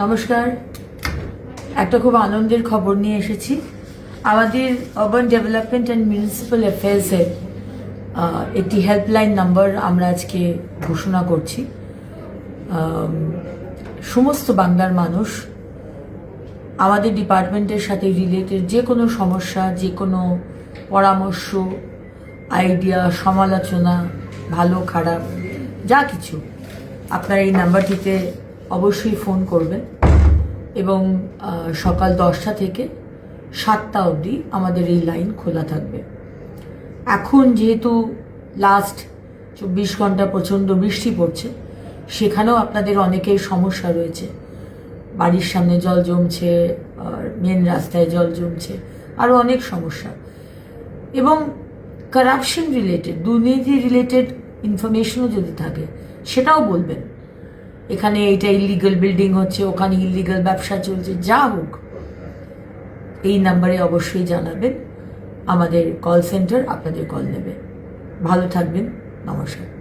নমস্কার। একটা খুব আনন্দের খবর নিয়ে এসেছি। আমাদের আরবান ডেভেলপমেন্ট অ্যান্ড মিউনিসিপ্যাল অ্যাফেয়ার্সের একটি হেল্পলাইন নাম্বার আমরা আজকে ঘোষণা করছি। সমস্ত বাংলার মানুষ আমাদের ডিপার্টমেন্টের সাথে রিলেটেড যে কোনো সমস্যা, যে কোনো পরামর্শ, আইডিয়া, সমালোচনা, ভালো খারাপ যা কিছু, আপনারা এই নাম্বারটিতে অবশ্যই ফোন করবেন এবং সকাল 10টা থেকে 7টা অবধি আমাদের এই লাইন খোলা থাকবে। এখন যেহেতু লাস্ট 24 ঘন্টা প্রচণ্ড বৃষ্টি পড়ছে, সেখানেও আপনাদের অনেকের সমস্যা রয়েছে। বাড়ির সামনে জল জমছে, আর মেন রাস্তায় জল জমছে, আরও অনেক সমস্যা এবং কারাপশন রিলেটেড, দুর্নীতি রিলেটেড ইনফরমেশনও যদি থাকে সেটাও বলবেন। এখানে এইটা ইলিগাল বিল্ডিং হচ্ছে, ওখানে ইলিগাল ব্যবসা চলছে, যা হোক এই নাম্বারে অবশ্যই জানাবেন। আমাদের কল সেন্টার আপনাদের কল নেবে। ভালো থাকবেন। নমস্কার।